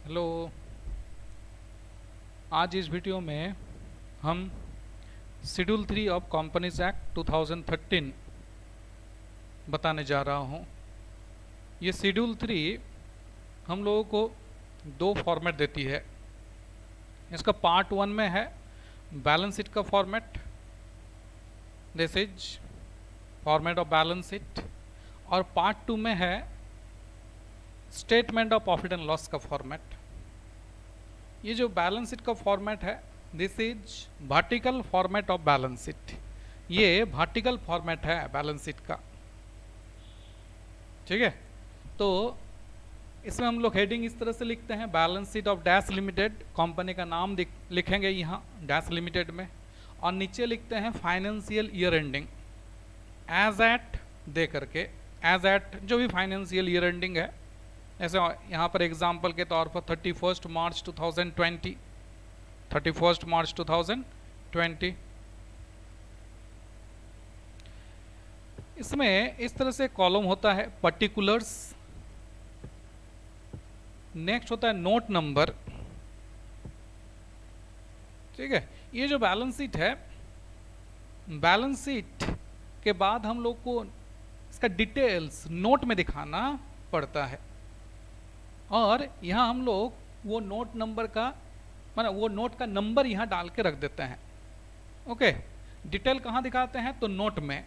Hello. आज इस video में हम शेड्यूल 3 ऑफ कंपनीज एक्ट 2013 बताने जा रहा हूँ। ये शेड्यूल 3 हम लोगों को दो फॉर्मेट देती है। इसका पार्ट 1 में है बैलेंस शीट का format, this is format of balance sheet, और पार्ट 2 में है statement of profit and loss का फॉर्मेट। ये जो बैलेंस शीट का फॉर्मेट है, this is vertical format of balance sheet. ये वर्टिकल फॉर्मेट है बैलेंस शीट का, ठीक है। तो इसमें हम लोग हेडिंग इस तरह से लिखते हैं, balance sheet of dash limited, company का नाम लिखेंगे यहाँ डैश लिमिटेड में, और नीचे लिखते हैं financial year ending as at the करके, एज एट जो भी फाइनेंशियल ईयर एंडिंग है। ऐसे यहाँ पर एग्जाम्पल के तौर पर 31 मार्च 2020, 31 मार्च 2020। इसमें इस तरह से कॉलम होता है पर्टिकुलर्स, नेक्स्ट होता है नोट नंबर, ठीक है। ये जो बैलेंस शीट है, बैलेंस शीट के बाद हम लोग को इसका डिटेल्स नोट में दिखाना पड़ता है, और यहाँ हम लोग वो नोट नंबर का मतलब वो नोट का नंबर यहाँ डाल के रख देते हैं। ओके, डिटेल कहाँ दिखाते हैं तो नोट में।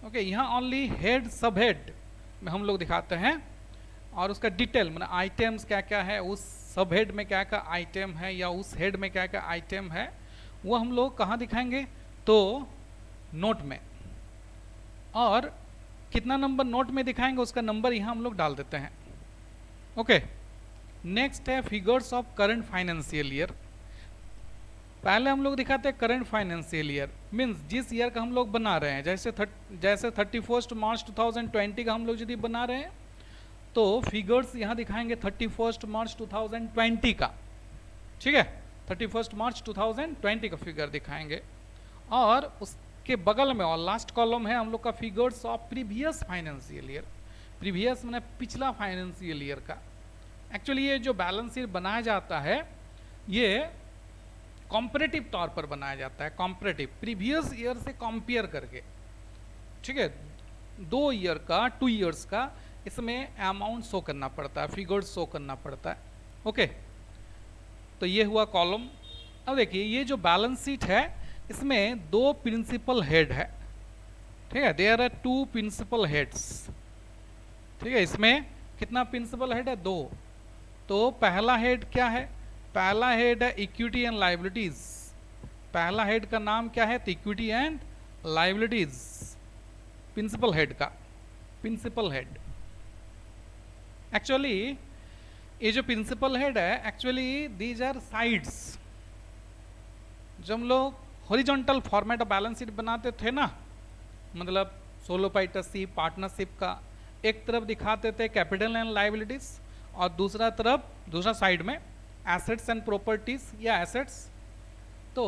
ओके, यहाँ ओनली हेड सब हेड में हम लोग दिखाते हैं, और उसका डिटेल मतलब आइटम्स क्या क्या है, उस सब हेड में क्या क्या आइटम है या उस हेड में क्या क्या आइटम है, वो हम लोग कहाँ दिखाएंगे तो नोट में। और कितना नंबर नोट में दिखाएंगे उसका नंबर यहाँ हम लोग डाल देते हैं। ओके, नेक्स्ट है figures of current financial year. पहले हम लोग दिखाते हैं करंट फाइनेंशियल ईयर, मीन्स जिस ईयर का हम लोग बना रहे हैं। जैसे 31 मार्च 2020 का हम लोग यदि बना रहे हैं तो फिगर्स यहाँ दिखाएंगे 31 मार्च 2020 का, ठीक है। 31 मार्च 2020 का फिगर दिखाएंगे, और उसके बगल में और लास्ट कॉलम है हम लोग का figures of previous financial year. Previous मैंने पिछला फाइनेंशियल ईयर का। एक्चुअली ये जो बैलेंस शीट बनाया जाता है ये कॉम्परेटिव तौर पर बनाया जाता है, कॉम्परेटिव प्रीवियस ईयर से कंपेयर करके, ठीक है। 2 ईयर का 2 ईयर्स का इसमें अमाउंट शो करना पड़ता है, फिगर्स शो करना पड़ता है। ओके, तो ये हुआ कॉलम। अब देखिए ये जो बैलेंस शीट है इसमें 2 प्रिंसिपल हेड है, ठीक है। देयर आर 2 प्रिंसिपल हेड्स, ठीक है। इसमें कितना प्रिंसिपल हेड है 2। तो पहला हेड क्या है, पहला हेड है इक्विटी एंड लायबिलिटीज। पहला हेड का नाम क्या है तो equity and liabilities, principal head का प्रिंसिपल हेड। एक्चुअली ये जो प्रिंसिपल हेड है, एक्चुअली दीज आर साइड्स। जब हम लोग horizontal format of balance sheet बनाते थे ना, मतलब सोलो पार्टनरशिप पार्टनरशिप का, एक तरफ दिखाते थे कैपिटल एंड लायबिलिटीज और दूसरा साइड में एसेट्स एंड प्रॉपर्टीज या एसेट्स। तो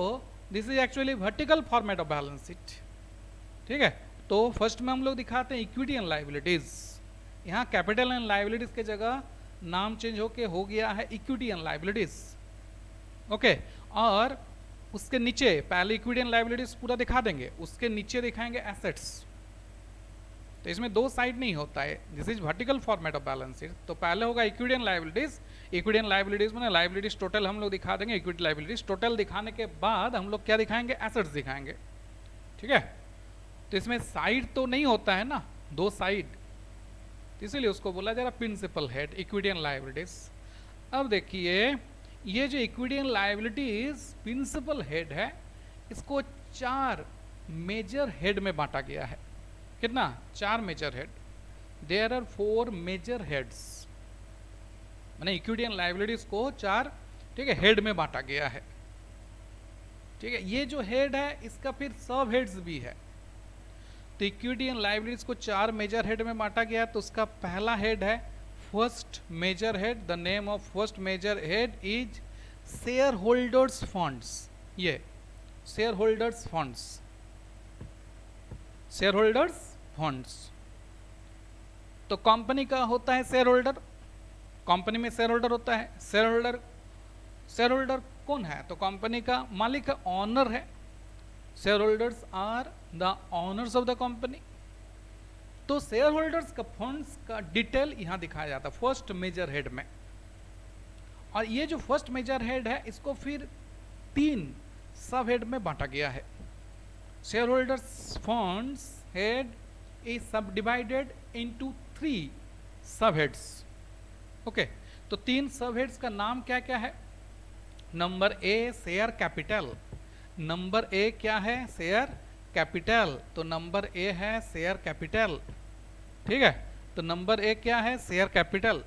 this is actually vertical format of balance sheet, ठीक है। तो फर्स्ट में हम लोग दिखाते हैं इक्विटी एंड लायबिलिटीज। यहाँ कैपिटल एंड लायबिलिटीज के जगह नाम चेंज होके हो गया है इक्विटी एंड लायबिलिटीज। ओके, और उसके नीचे पहले इक्विटी एंड लायबिलिटीज पूरा दिखा देंगे, उसके नीचे दिखाएंगे एसेट्स। तो इसमें 2 साइड नहीं होता है, this is vertical format of balance sheet. तो पहले होगा equity and liabilities, equity and liabilities में लायबिलिटीज टोटल हम लोग दिखा देंगे, इक्विटी लायबिलिटीज टोटल दिखाने के बाद हम लोग क्या दिखाएंगे, एसेट्स दिखाएंगे, ठीक है। तो इसमें साइड तो नहीं होता है ना, 2 साइड, इसीलिए उसको बोला जा रहा principal head equity and liabilities. अब देखिए ये जो equity and liabilities principal head है, इसको 4 मेजर हेड में बांटा गया है। कितना 4 major head, there are 4 major heads, मैंने इक्विटी एंड लायबिलिटीज को 4, ठीक है, हेड में बांटा गया है, ठीक है। ये जो हेड है इसका फिर सब हेड्स भी है। तो इक्विटी एंड लायबिलिटीज को 4 मेजर हेड में बांटा गया, तो उसका पहला हेड है first major head. The name of first major head is share holders funds. ये share holders funds, share holders funds. तो कंपनी का होता है शेयर होल्डर, कंपनी में शेयर होल्डर होता है, शेयर होल्डर कौन है? तो कंपनी का मालिक ऑनर है। Share holders are the owners of the company. तो शेयर होल्डर्स का फंड्स का डिटेल यहां दिखाया जाता है फर्स्ट मेजर हेड में। और ये जो फर्स्ट मेजर हेड है इसको फिर 3 सब हेड में बांटा गया है। Share holders funds head is सब डिवाइडेड इनटू 3 सब हेड्स। ओके, तो 3 सब हेड्स का नाम क्या क्या है? Number A share capital. Number A क्या है? Share capital. तो नंबर ए है शेयर कैपिटल, ठीक है। तो नंबर ए क्या है? Share capital.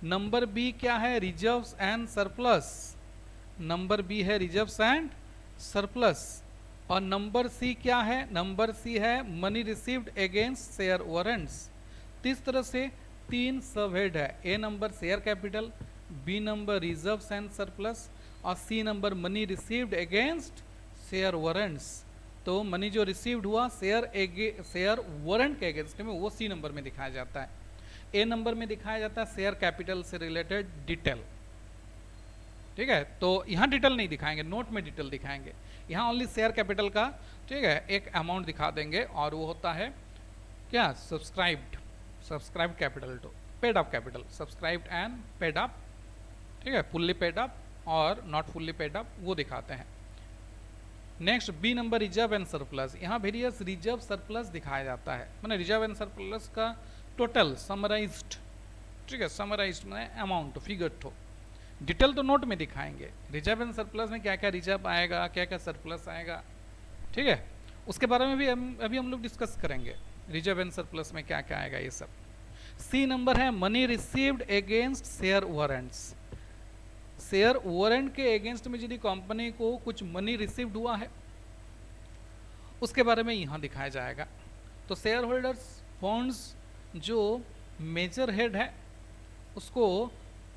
नंबर बी क्या है? Reserves and surplus. Number B है रिजर्व्स एंड सरप्लस। और नंबर सी क्या है? नंबर सी है money received against share warrants. तो इस तरह से 3 सब हेड है। A number share capital, B number reserves and surplus और C number money received against share warrants. तो मनी जो रिसीव्ड हुआ शेयर वारंट के अगेंस्ट में वो सी नंबर में दिखाया जाता है। ए नंबर में दिखाया जाता है शेयर कैपिटल से रिलेटेड डिटेल, ठीक है। तो यहाँ डिटेल नहीं दिखाएंगे, नोट में डिटेल दिखाएंगे। यहाँ ओनली शेयर कैपिटल का, ठीक है, एक अमाउंट दिखा देंगे और वो होता है क्या? Subscribed capital to paid up capital, subscribed and paid up, ठीक है। फुल्ली पेड अप और नॉट फुल्ली पेड अप वो दिखाते हैं। Next B number reserve and surplus. यहाँ वेरियस रिजर्व सरप्लस दिखाया जाता है, मैंने रिजर्व एंड सरप्लस का टोटल समराइज्ड, ठीक है, समराइज्ड में अमाउंट फिगर तो डिटेल तो नोट में दिखाएंगे। रिजर्व एंड सरप्लस में क्या क्या रिजर्व आएगा, क्या क्या सरप्लस आएगा, ठीक है, उसके बारे में भी अभी हम लोग डिस्कस करेंगे। रिजर्व एंड सरप्लस में क्या क्या आएगा ये सब। सी नंबर है money received against share warrants. Share warrant के अगेंस्ट में यदि कंपनी को कुछ मनी रिसीव्ड हुआ है उसके बारे में यहां दिखाया जाएगा। तो शेयर होल्डर्स फंड्स जो मेजर हेड है उसको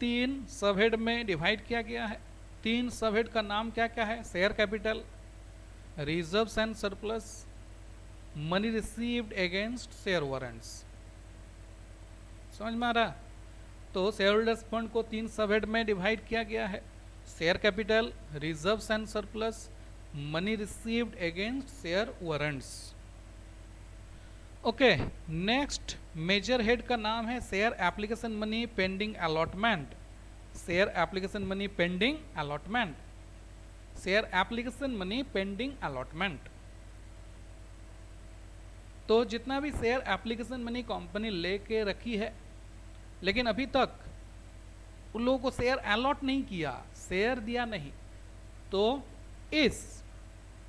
3 सब हेड में डिवाइड किया गया है। 3 सब हेड का नाम क्या क्या है? Share capital, reserves and surplus, money received against share warrants. समझ में आ रहा? तो शेयर होल्डर्स फंड को 3 सब हेड में डिवाइड किया गया है। Share capital, reserves and surplus, money received against share warrants. Okay, next major head का नाम है share application money pending allotment. Share application money pending allotment, share application money pending allotment. तो जितना भी शेयर एप्लीकेशन मनी कंपनी लेके रखी है लेकिन अभी तक उन लोगों को शेयर अलॉट नहीं किया, शेयर दिया नहीं, तो इस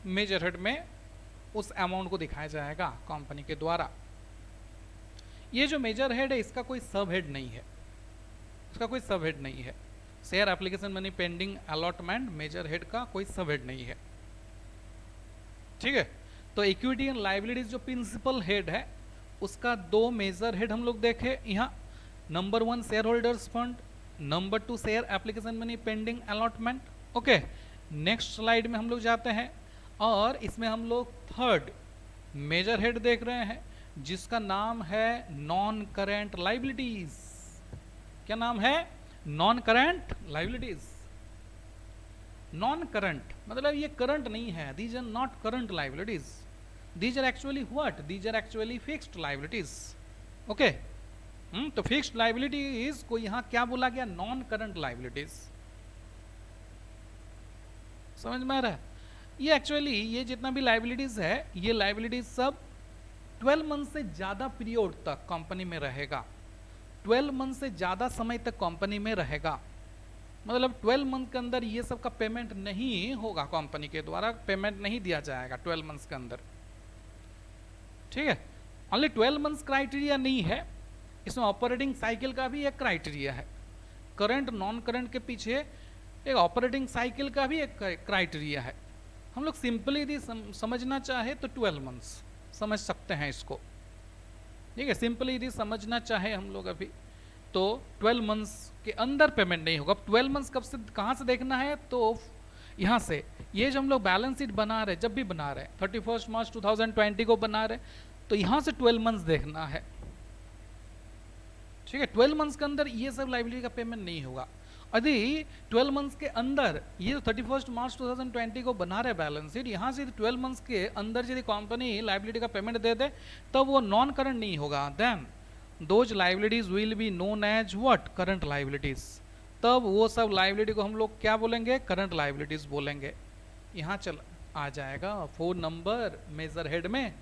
मेजर हेड में उस अमाउंट को दिखाया जाएगा कंपनी के द्वारा। ये जो मेजर हेड है इसका कोई सब हेड नहीं है, इसका कोई सब हेड नहीं है। Share application money pending allotment major head का कोई सब हेड नहीं है, ठीक है। तो इक्विटी एंड लायबिलिटीज जो प्रिंसिपल हेड है उसका 2 मेजर हेड हम लोग देखे यहाँ। Number 1 share holders fund, number 2 share application money pending allotment. Okay, next slide में हम लोग जाते हैं और इसमें हम लोग 3rd मेजर हेड देख रहे हैं जिसका नाम है नॉन करेंट लायबिलिटीज। क्या नाम है? Non current liabilities. Non current मतलब ये करंट नहीं है, these are not current liabilities, these are actually what? These are actually fixed liabilities. Okay, तो फिक्स्ड लायबिलिटीज को यहां क्या बोला गया? Non current liabilities. समझ में आ रहा है? ये एक्चुअली ये जितना भी लायबिलिटीज है ये लायबिलिटीज सब 12 मंथ से ज्यादा पीरियड तक कंपनी में रहेगा। 12 मंथ से ज्यादा समय तक कंपनी में रहेगा, मतलब 12 मंथ के अंदर ये सब का पेमेंट नहीं होगा, कंपनी के द्वारा पेमेंट नहीं दिया जाएगा 12 मंथ्स के अंदर, ठीक है। ओनली 12 मंथ्स क्राइटेरिया नहीं है, इसमें ऑपरेटिंग साइकिल का भी एक क्राइटेरिया है। करंट नॉन करंट के पीछे एक ऑपरेटिंग साइकिल का भी एक क्राइटेरिया है। हम लोग सिंपली यदि समझना चाहे तो 12 मंथ्स समझ सकते हैं इसको, ठीक है। सिंपली यदि समझना चाहे हम लोग अभी तो 12 मंथ्स के अंदर पेमेंट नहीं होगा। 12 मंथ्स कब से कहाँ से देखना है? तो यहाँ से, ये जो हम लोग बैलेंस शीट बना रहे, जब भी बना रहे 31 मार्च 2020 को बना रहे, तो यहाँ से 12 मंथ्स देखना है, ठीक है, 12 मंथ्स के अंदर ये सब लाइबिलिटी का पेमेंट नहीं होगा। यदि 12 मंथ्स के अंदर ये 31 मार्च 2020 को बना रहे बैलेंस शीट, यहाँ से 12 मंथ्स के अंदर यदि कंपनी लाइबिलिटी का पेमेंट दे दे तब वो नॉन करंट नहीं होगा। Then those liabilities will be known as what, current liabilities. तब वो सब लाइबिलिटी को हम लोग क्या बोलेंगे, करंट लाइबिलिटीज बोलेंगे। यहाँ चल आ जाएगा 4 नंबर मेजर हेड में।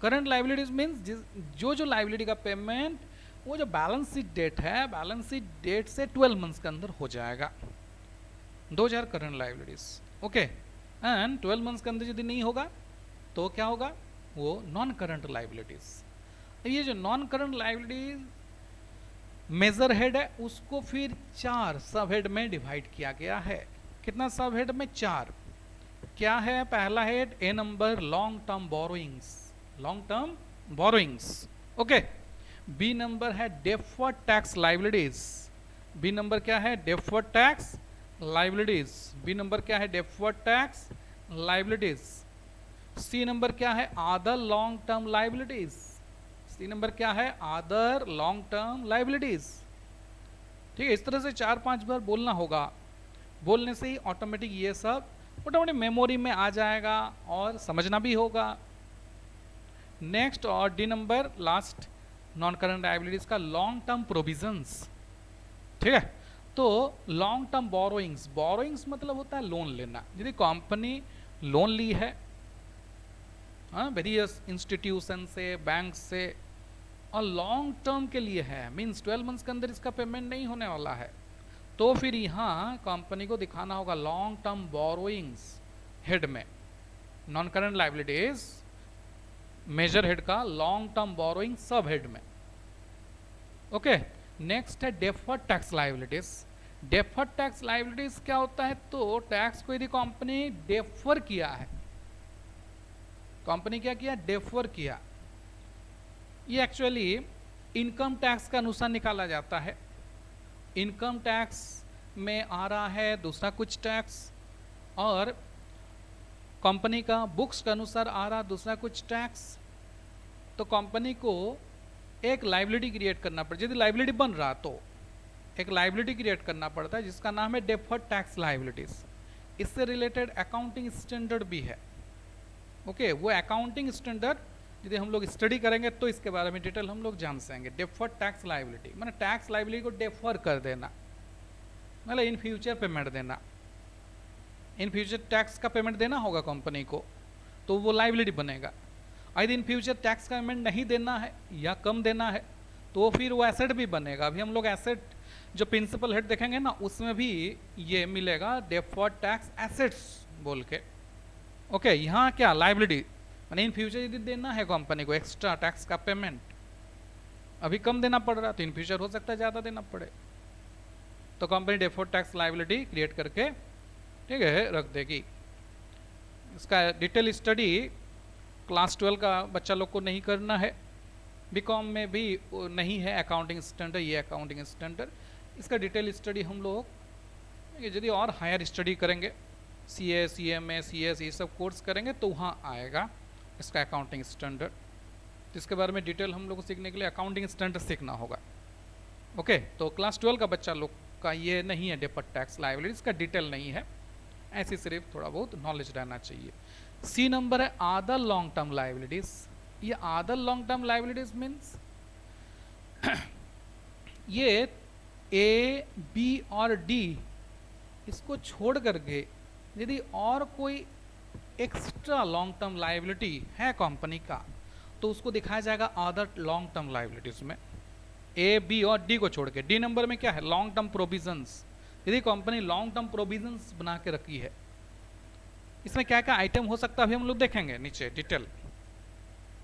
करंट लाइबिलिटीज मीन्स जो लाइबिलिटी का पेमेंट वो जो बैलेंस शीट डेट है, बैलेंस शीट डेट से 12 मंथ्स के अंदर हो जाएगा। 2000 current liabilities, okay. And 12 months के अंदर यदि नहीं होगा तो क्या होगा, वो नॉन करंट लाइबिलिटीज। ये जो non current liabilities major head है उसको फिर 4 सब हेड में डिवाइड किया गया है। कितना सब हेड में, 4। क्या है पहला head, A number long term borrowings, long term borrowings, okay. B number है deferred tax liabilities, B number क्या है, deferred tax liabilities, B number क्या है, deferred tax liabilities. C number क्या है, other long term liabilities, C number क्या है, other long term liabilities. ठीक है, इस तरह से 4-5 बार बोलना होगा। बोलने से ही ऑटोमेटिक ये सब मोटामोटी मेमोरी में आ जाएगा और समझना भी होगा। नेक्स्ट और D number last non current liabilities का लॉन्ग टर्म प्रोविजंस। ठीक है, तो लॉन्ग टर्म बोरोइंग्स, बोरोइंग्स मतलब होता है लोन लेना। यदि कंपनी लोन ली है वेरियस इंस्टीट्यूशन से, बैंक से, और लॉन्ग टर्म के लिए है, मीन्स 12 मंथ्स के अंदर इसका पेमेंट नहीं होने वाला है, तो फिर यहाँ कंपनी को दिखाना होगा लॉन्ग टर्म बोरोइंग्स हेड में, non current liabilities major head का long term borrowing sub head में। ओके, नेक्स्ट है deferred tax liabilities. Deferred tax liabilities क्या होता है, तो टैक्स को यदि कंपनी डेफर किया है, कंपनी क्या किया, डेफर किया, ये एक्चुअली इनकम टैक्स का अनुसार निकाला जाता है। इनकम टैक्स में आ रहा है दूसरा कुछ टैक्स, और कंपनी का बुक्स के अनुसार आ रहा दूसरा कुछ टैक्स। तो कंपनी को एक लायबिलिटी क्रिएट करना पड़ता है, यदि लायबिलिटी बन रहा तो एक लायबिलिटी क्रिएट करना पड़ता है जिसका नाम है डेफर्ड टैक्स लायबिलिटीज। इससे रिलेटेड अकाउंटिंग स्टैंडर्ड भी है। ओके, वो अकाउंटिंग स्टैंडर्ड यदि हम लोग स्टडी करेंगे तो इसके बारे में डिटेल हम लोग जान सकेंगे। डेफर्ड टैक्स लायबिलिटी माने टैक्स लायबिलिटी को डेफर कर देना, मतलब इन फ्यूचर पेमेंट देना। इन फ्यूचर टैक्स का पेमेंट देना होगा कंपनी को तो वो लायबिलिटी बनेगा। यदि इन फ्यूचर टैक्स का पेमेंट नहीं देना है या कम देना है तो फिर वो एसेट भी बनेगा। अभी हम लोग एसेट जो प्रिंसिपल हेड देखेंगे ना, उसमें भी ये मिलेगा डेफर्ड टैक्स एसेट्स बोल के। ओके, यहाँ क्या लायबिलिटी माने इन फ्यूचर यदि देना है कंपनी को एक्स्ट्रा टैक्स का पेमेंट, अभी कम देना पड़ रहा तो इन फ्यूचर हो सकता है ज़्यादा देना पड़े, तो company deferred tax liability create करके ठीक है रख देगी। इसका डिटेल स्टडी क्लास 12 का बच्चा लोग को नहीं करना है, बीकॉम में भी नहीं है अकाउंटिंग स्टैंडर्ड, ये अकाउंटिंग स्टैंडर्ड। इसका डिटेल स्टडी हम लोग यदि और हायर स्टडी करेंगे, CA, CMA, CS ये सब कोर्स करेंगे तो वहाँ आएगा इसका अकाउंटिंग स्टैंडर्ड। जिसके बारे में डिटेल हम लोग को सीखने के लिए अकाउंटिंग स्टैंडर्ड सीखना होगा। ओके, तो क्लास 12 का बच्चा लोग का ये नहीं है डेफर्ड टैक्स लायबिलिटीज का डिटेल नहीं है, ऐसी सिर्फ थोड़ा बहुत नॉलेज रहना चाहिए। सी नंबर है अदर लॉन्ग टर्म लायबिलिटीज। ये other long term liabilities means ये A, B और D इसको छोड़ करके यदि और कोई एक्स्ट्रा लॉन्ग टर्म लायबिलिटी है कंपनी का तो उसको दिखाया जाएगा अदर लॉन्ग टर्म लायबिलिटीज में। A, B और D को छोड़ के। D नंबर में क्या है, लॉन्ग टर्म प्रोविजंस। यदि कंपनी लॉन्ग टर्म प्रोविजंस बना के रखी है, इसमें क्या क्या आइटम हो सकता है अभी हम लोग देखेंगे नीचे डिटेल।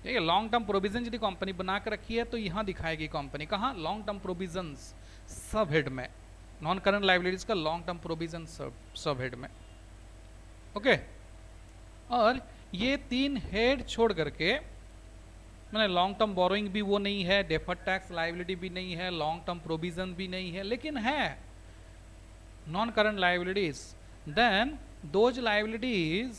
ठीक है, लॉन्ग टर्म प्रोविजन यदि कंपनी बना के रखी है तो यहाँ दिखाएगी कंपनी कहाँ, लॉन्ग टर्म प्रोविजंस सब हेड में, नॉन करंट लायबिलिटीज का लॉन्ग टर्म प्रोविजन सब हेड में। ओके, और ये 3 हेड छोड़ करके मैंने लॉन्ग टर्म बोरोइंग भी वो नहीं है, डेफर्ड टैक्स लायबिलिटी भी नहीं है, लॉन्ग टर्म प्रोविजन भी नहीं है, लेकिन है non current liabilities, then those liabilities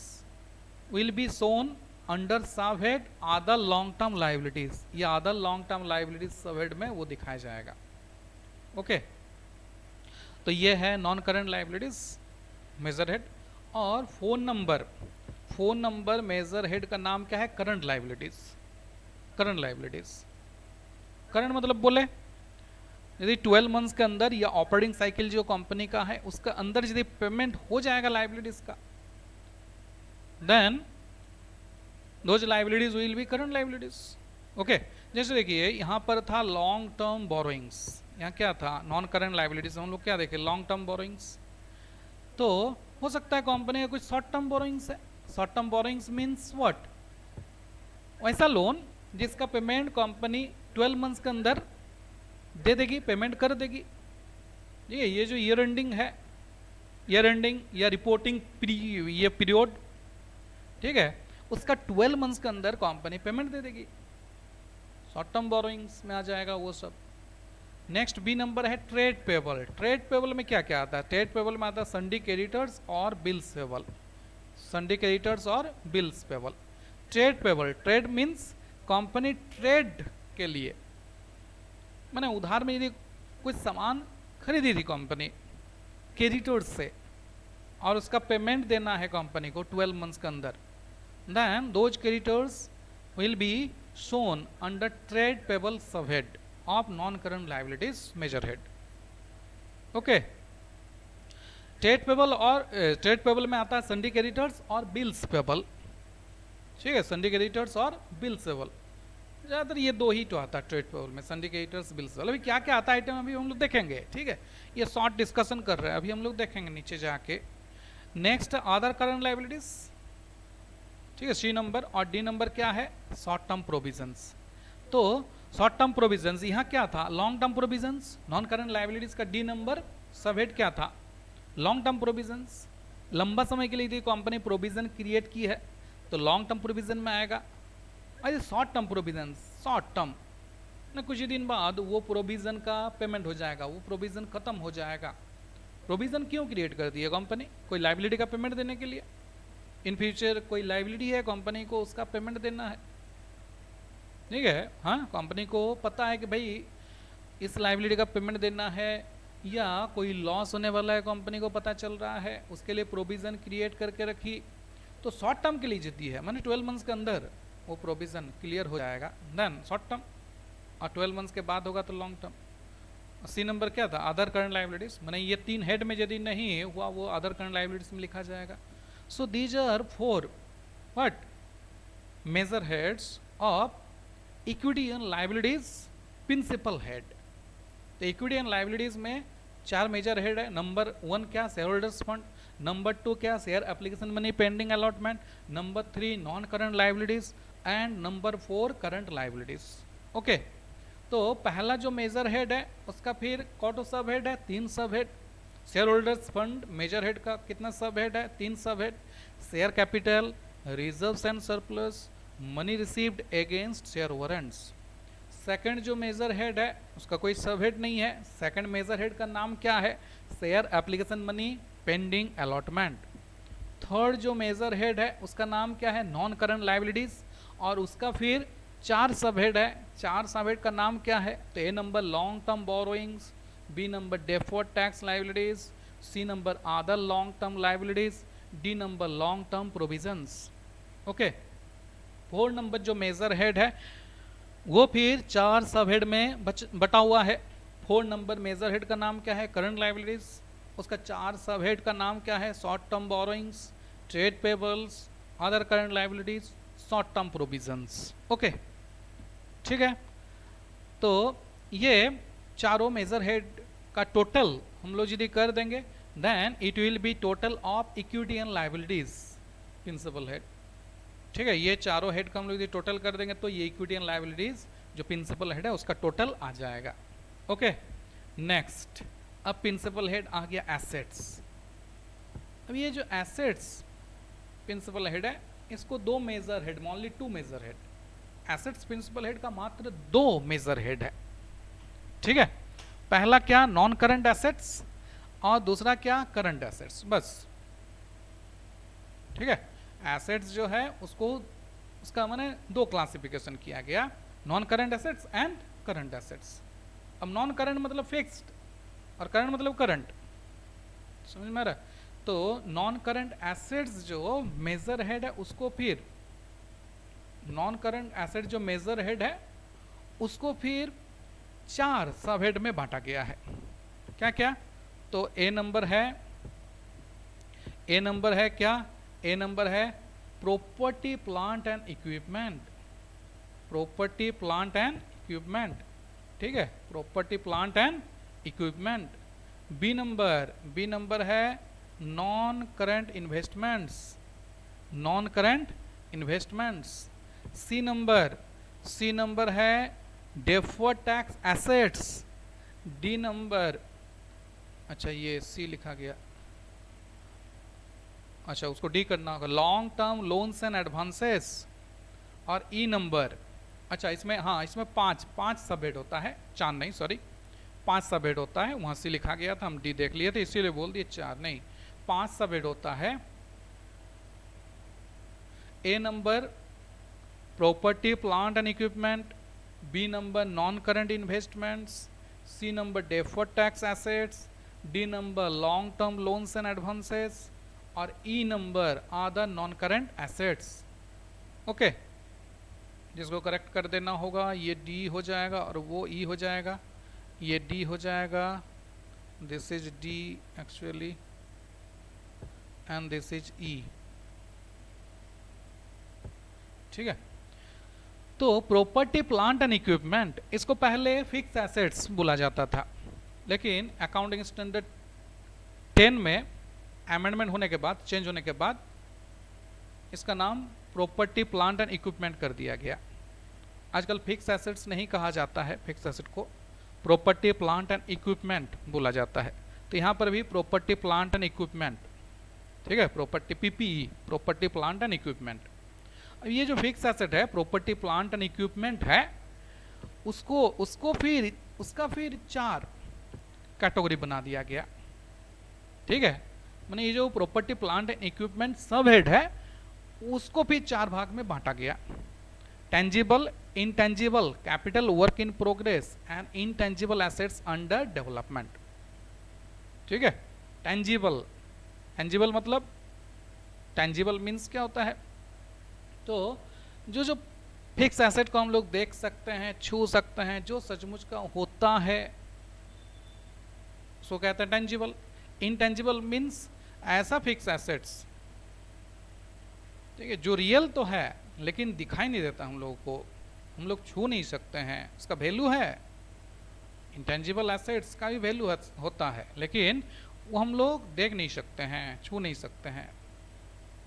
will be shown under sub head other long term liabilities, ये other long term liabilities sub head में वो दिखाया जाएगा। ओके तो ये है non current liabilities major head. और फोन नंबर मेजर हेड का नाम क्या है? Current liabilities. करंट मतलब बोले यदि 12 मंथ्स के अंदर या ऑपरेटिंग साइकिल जो कंपनी का है उसका अंदर यदि पेमेंट हो जाएगा लाइबिलिटीज का, then those liabilities will be current liabilities. Okay जैसे देखिए यहाँ पर था लॉन्ग टर्म बोरोइंग्स, यहाँ क्या था? Non current liabilities. हम लोग क्या देखे? Long term borrowings. तो हो सकता है कंपनी का कुछ शॉर्ट टर्म बोरोइंग्स है। Short term borrowings means what? ऐसा लोन जिसका पेमेंट कंपनी 12 मंथ्स के अंदर दे देगी, पेमेंट कर देगी। ठीक है, ये जो ईयर एंडिंग है, ईयर एंडिंग या रिपोर्टिंग ये पीरियड, ठीक है, उसका 12 मंथ्स के अंदर कंपनी पेमेंट दे देगी, शॉर्ट टर्म बोरोइंग्स में आ जाएगा वो सब। नेक्स्ट बी नंबर है ट्रेड पेबल। ट्रेड पेबल में क्या क्या आता है? ट्रेड पेबल में आता है संडे क्रेडिटर्स और बिल्स पेबल। संडे क्रेडिटर्स और bills payable. Trade payable, trade means company trade के लिए, मैंने उधार में यदि कुछ सामान खरीदी थी कंपनी क्रेडिटर्स से और उसका पेमेंट देना है कंपनी को 12 मंथ्स के अंदर, then those creditors will be shown under trade payable subhead of non-current liabilities measure head. Okay, trade payable और ट्रेड पेबल में आता है संडे क्रेडिटर्स और बिल्स पेबल। ठीक है, संडे क्रेडिटर्स और बिल्स पेबल, ज़्यादातर ये दो ही तो आता है ट्रेड पेबल में, संडे क्रेडिटर्स बिल्स पेबल। अभी क्या क्या आता है आइटम अभी हम लोग देखेंगे। ठीक है, ये शॉर्ट डिस्कशन कर रहे हैं, अभी हम लोग देखेंगे नीचे जाके। Next other current liabilities. ठीक है, सी नंबर। और डी नंबर क्या है? Short term provisions. तो शॉर्ट टर्म प्रोविजंस यहाँ क्या था? Long term provisions. Non current liabilities का डी नंबर सबहेड क्या था? Long term provisions. लंबा समय के लिए यदि कंपनी प्रोविजन क्रिएट की है तो लॉन्ग टर्म प्रोविजन में आएगा। और short term provisions, short term ना, कुछ ही दिन बाद वो प्रोविजन का पेमेंट हो जाएगा, वो प्रोविजन खत्म हो जाएगा। प्रोविजन क्यों क्रिएट कर दी है कंपनी? कोई लाइबिलिटी का पेमेंट देने के लिए। इन फ्यूचर कोई लाइबिलिटी है कंपनी को, उसका पेमेंट देना है। ठीक है, हाँ, कंपनी को पता है कि भाई इस लाइबिलिटी का पेमेंट देना है या कोई लॉस होने वाला है, कंपनी को पता चल रहा है, उसके लिए प्रोविजन क्रिएट करके रखी। तो शॉर्ट टर्म के लिए जीती है, माने 12 मंथ्स के अंदर वो प्रोविजन क्लियर हो जाएगा, देन शॉर्ट टर्म। और 12 मंथ्स के बाद होगा तो लॉन्ग टर्म। सी नंबर क्या था? Other current liabilities. माने ये तीन हेड में यदि नहीं हुआ वो अदर करंट लाइबिलिटीज में लिखा जाएगा। So these are 4 what? Major heads of equity and liabilities principal head. तो इक्विटी एंड लाइबिलिटीज में 4 मेजर हेड है। नंबर 1 क्या? Share holders fund. नंबर 2 क्या? Share application money pending allotment. Number 3 non current liabilities and number 4 current liabilities. Okay, तो पहला जो major head है उसका फिर कौन सब हेड है? 3 sub head. Share holders fund major head का कितना सब हेड है? 3 sub head. Share capital, reserves and surplus, money received against share warrants. Second जो मेजर हेड है उसका कोई सब हेड नहीं है। सेकंड मेजर हेड का नाम क्या है? Share application money pending allotment. Third जो मेजर हेड है उसका नाम क्या है? नॉन करंट लाइबिलिटीज, और उसका फिर 4 सब हेड है। 4 सब हेड का नाम क्या है? तो A number long term borrowings, B number deferred tax liabilities, C number other long term liabilities, D number long term provisions. Okay, 4 number जो मेजर हेड है वो फिर 4 सब हेड में बटा हुआ है। 4 नंबर मेजर हेड का नाम क्या है? Current liabilities. उसका 4 सब हेड का नाम क्या है? Short term borrowings, trade payables, other current liabilities, short term provisions. Okay, ठीक है, तो ये चारों मेजर हेड का टोटल हम लोग यदि कर देंगे then it will be total of equity and liabilities principal head. ठीक है, ये चारों हेड का हम लोग यदि टोटल कर देंगे तो ये इक्विटी एंड लाइबिलिटीज जो प्रिंसिपल हेड है उसका टोटल आ जाएगा। ओके, नेक्स्ट अब प्रिंसिपल हेड आ गया एसेट्स। अब ये जो एसेट्स प्रिंसिपल हेड है इसको 2 major head, only 2 major head. Assets principal head का मात्र 2 मेजर हेड है। ठीक है, पहला क्या? नॉन करंट एसेट्स, और दूसरा क्या? करंट एसेट्स, बस। ठीक है, एसेट्स जो है उसको उसका मैंने दो क्लासिफिकेशन किया गया, non current assets and current assets. अब नॉन करंट मतलब फिक्स्ड और करंट मतलब करंट, समझ में आ रहा है? तो नॉन करंट एसेट्स जो मेजर हेड है उसको फिर नॉन करंट एसेट जो मेजर हेड है उसको फिर 4 सब हेड में बांटा गया है। क्या क्या? तो ए नंबर है क्या? ए नंबर है property plant and equipment, property plant and equipment, ठीक है, property plant and equipment. B number है non current investments, non current investments. C number है deferred tax assets. D number, अच्छा ये सी लिखा गया, अच्छा उसको डी करना होगा, long term loans and advances. और ई नंबर, अच्छा इसमें, हाँ इसमें पांच सब हेड होता है, 4 नहीं, सॉरी 5 सब हेड होता है, वहां से लिखा गया था, हम डी देख लिए थे इसीलिए बोल दिए 4 नहीं, 5 सब हेड होता है। A number property plant and equipment, B number non current investments, C number deferred tax assets, D number long term loans and advances, और E number are the non current assets. Okay, जिसको correct कर देना होगा, ये D हो जाएगा और वो ई हो जाएगा, ये डी हो जाएगा, this is D actually and this is E, ठीक है। तो प्रॉपर्टी प्लांट एंड इक्विपमेंट, इसको पहले फिक्स एसेट्स बोला जाता था, लेकिन अकाउंटिंग स्टैंडर्ड 10 में अमेंडमेंट होने के बाद, चेंज होने के बाद इसका नाम प्रॉपर्टी प्लांट एंड इक्विपमेंट कर दिया गया। आजकल फिक्स एसेट्स नहीं कहा जाता है, फिक्स एसेट को प्रॉपर्टी प्लांट एंड इक्विपमेंट बोला जाता है। तो यहाँ पर भी प्रॉपर्टी प्लांट एंड इक्विपमेंट, ठीक है, property PPE, property plant and equipment. अब ये जो फिक्स एसेट है, प्रॉपर्टी प्लांट एंड इक्विपमेंट है, उसका फिर 4 कैटेगरी बना दिया गया, ठीक है। माने ये जो प्रॉपर्टी प्लांट एंड इक्विपमेंट सब हेड है उसको फिर 4 भाग में बांटा गया, tangible, intangible, capital work in progress and intangible assets under development, ठीक है। टेंजिबल मतलब, टेंजिबल मीन्स क्या होता है? तो जो फिक्स एसेट को हम लोग देख सकते हैं, छू सकते हैं, जो सचमुच का होता है, उसको कहते हैं टेंजिबल। इंटेंजिबल मीन्स ऐसा फिक्स एसेट्स, ठीक है, जो रियल तो है लेकिन दिखाई नहीं देता हम लोगों को, हम लोग छू नहीं सकते हैं, उसका वैल्यू है। इंटेंजिबल एसेट्स का भी वैल्यू होता है लेकिन वो हम लोग देख नहीं सकते हैं, छू नहीं सकते हैं।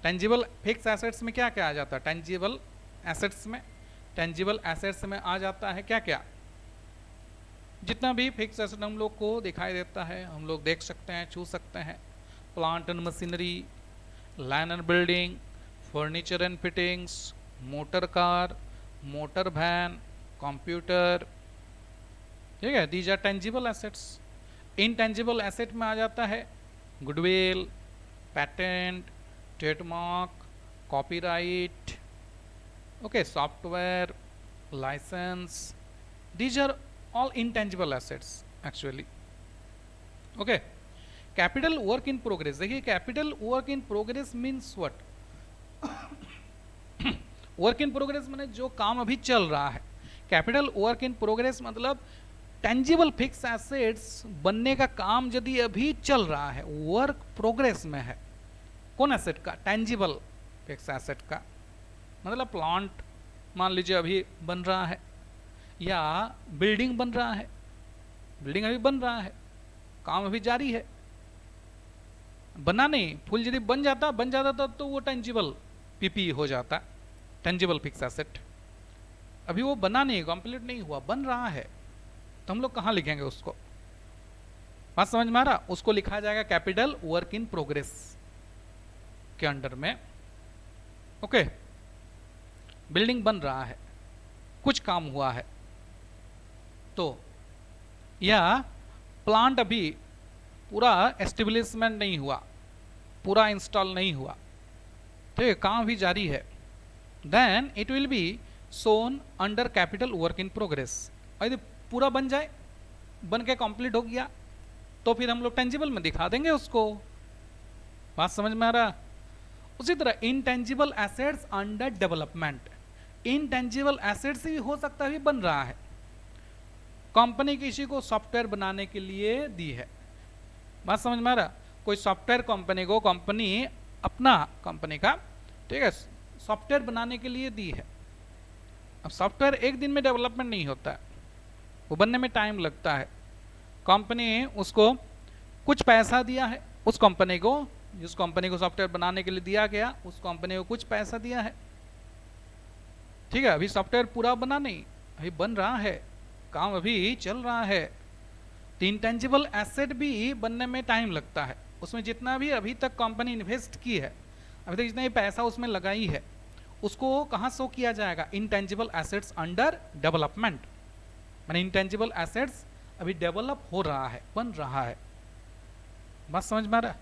टेंजिबल फिक्स एसेट्स में क्या क्या आ जाता है? टेंजिबल एसेट्स में आ जाता है क्या क्या? जितना भी फिक्स एसेट हम लोग को दिखाई देता है, हम लोग देख सकते हैं, छू सकते हैं। Plant and machinery, land and building, furniture and fittings, motor car, motor van, computer, ठीक है, these are tangible assets. Intangible asset में आ जाता है goodwill, patent, trademark, copyright, okay, software, license, these are all intangible assets actually, okay। capital work in progress, देखिए capital work in progress means what? work in progress माने जो काम अभी चल रहा है। capital work in progress मतलब tangible fixed assets बनने का काम यदि अभी चल रहा है, वर्क प्रोग्रेस में है। कौन एसेट का? tangible fixed asset का, मतलब प्लांट मान लीजिए अभी बन रहा है, या बिल्डिंग बन रहा है, बिल्डिंग अभी बन रहा है, काम अभी जारी है, बना नहीं, फुल यदि बन जाता तो वो टेंजिबल पीपी हो जाता, टेंजिबल फिक्स एसेट। अभी वो बना नहीं, कंप्लीट नहीं हुआ, बन रहा है, तो हम लोग कहाँ लिखेंगे उसको? बात समझ में आ रहा? उसको लिखा जाएगा कैपिटल वर्क इन प्रोग्रेस के अंडर में, ओके। बिल्डिंग बन रहा है, कुछ काम हुआ है, तो या प्लांट अभी पूरा एस्टेब्लिशमेंट नहीं हुआ, पूरा इंस्टॉल नहीं हुआ, ठीक है, काम भी जारी है, then it will be shown under capital work in progress. और यदि पूरा बन जाए, बन के कंप्लीट हो गया, तो फिर हम लोग टेंजिबल में दिखा देंगे उसको। बात समझ में आ रहा? उसी तरह intangible assets under development, intangible assets भी हो सकता है बन रहा है, कंपनी किसी को सॉफ्टवेयर बनाने के लिए दी है। बात समझ में आ रहा? कोई सॉफ्टवेयर कंपनी को, कंपनी अपना कंपनी का, ठीक है, सॉफ्टवेयर बनाने के लिए दी है। अब सॉफ्टवेयर एक दिन में डेवलपमेंट नहीं होता है, वो बनने में टाइम लगता है। कंपनी उसको कुछ पैसा दिया है, उस कंपनी को, जिस कंपनी को सॉफ्टवेयर बनाने के लिए दिया गया, उस कंपनी को कुछ पैसा दिया है, ठीक है। अभी सॉफ्टवेयर पूरा बना नहीं, अभी बन रहा है, काम अभी चल रहा है। तो इंटेंजिबल एसेट भी बनने में टाइम लगता है। उसमें जितना भी अभी तक कंपनी इन्वेस्ट की है, अभी तक जितना भी पैसा उसमें लगाई है, उसको कहाँ शो किया जाएगा? Intangible assets under development. माने इंटेंजिबल एसेट्स अभी डेवलप हो रहा है, बन रहा है। बात समझ में आ रहा?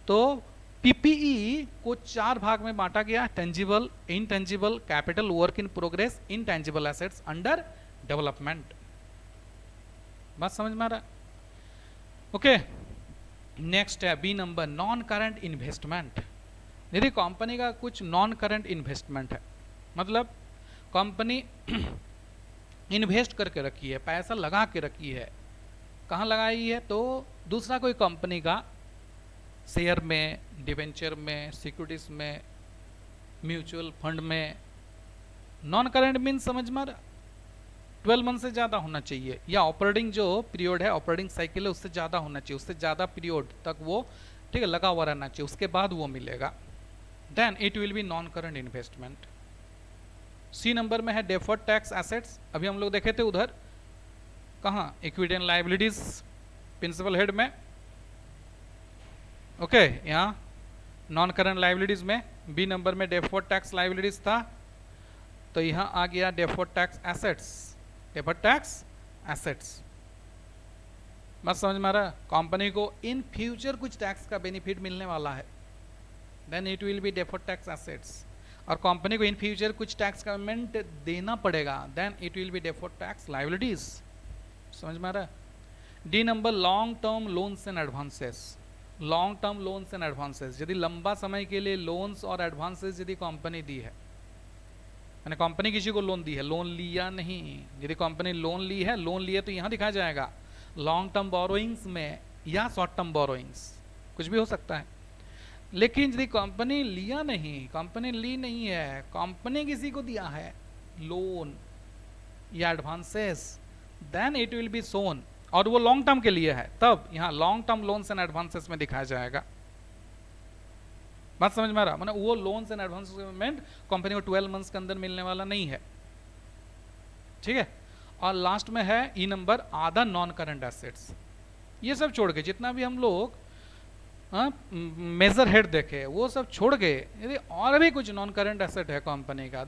तो पीपीई को 4 भाग में बांटा गया, tangible, intangible, capital work in progress, intangible assets under development. बात समझ में आ रहा? ओके, नेक्स्ट है B number, non current investment. यदि कंपनी का कुछ नॉन करंट इन्वेस्टमेंट है, मतलब कंपनी इन्वेस्ट करके रखी है, पैसा लगा के रखी है, कहाँ लगाई है? तो दूसरा कोई कंपनी का शेयर में, डिवेंचर में, सिक्योरिटीज में, म्यूचुअल फंड में। नॉन करंट मीन समझ में 12 मंथ से ज़्यादा होना चाहिए, या ऑपरेटिंग जो पीरियड है, ऑपरेटिंग साइकिल है, उससे ज़्यादा होना चाहिए, उससे ज़्यादा पीरियड तक वो, ठीक है, लगा हुआ रहना चाहिए, उसके बाद वो मिलेगा। Then it will be non current investment. C number में है डेफर्ड टैक्स एसेट्स। अभी हम लोग देखे थे उधर, कहाँ? Equity and liabilities principal head में, ओके, यहाँ नॉन करंट लायबिलिटीज में बी नंबर में डेफर्ड टैक्स लायबिलिटीज था, तो यहाँ आ गया deferred tax assets, deferred tax assets. बस समझ में आ रहा? कंपनी को इन फ्यूचर कुछ टैक्स का बेनिफिट मिलने वाला है, then it will be deferred tax assets. और कंपनी को इन फ्यूचर कुछ टैक्स का पेमेंट देना पड़ेगा, then it will be deferred tax liabilities. समझ में आ रहा? D number, long term loans and advances. Long term loans and advances, यदि लंबा समय के लिए लोन्स और एडवांसेस यदि कंपनी दी है, मैंने कंपनी किसी को लोन दी है, लोन लिया नहीं, यदि कंपनी लोन ली है, लोन लिए तो यहाँ दिखाया जाएगा लॉन्ग टर्म बोरोइंग्स में या शॉर्ट टर्म बोरोइंग्स, कुछ भी हो सकता है। लेकिन यदि कंपनी लिया नहीं, कंपनी ली नहीं है, कंपनी किसी को दिया है लोन या advances, then it will be shown, और वो लॉन्ग टर्म के लिए है, तब यहाँ long term loans and advances में दिखाया जाएगा। बात समझ में आ रहा? मतलब वो loans and advances payment company को 12 मंथ्स के अंदर मिलने वाला नहीं है, ठीक है। और लास्ट में है ई नंबर, आधा नॉन करंट एसेट्स। ये सब छोड़ के जितना भी हम लोग मेजर हेड देखे, वो सब छोड़ के यदि और भी कुछ नॉन करंट एसेट है कंपनी का,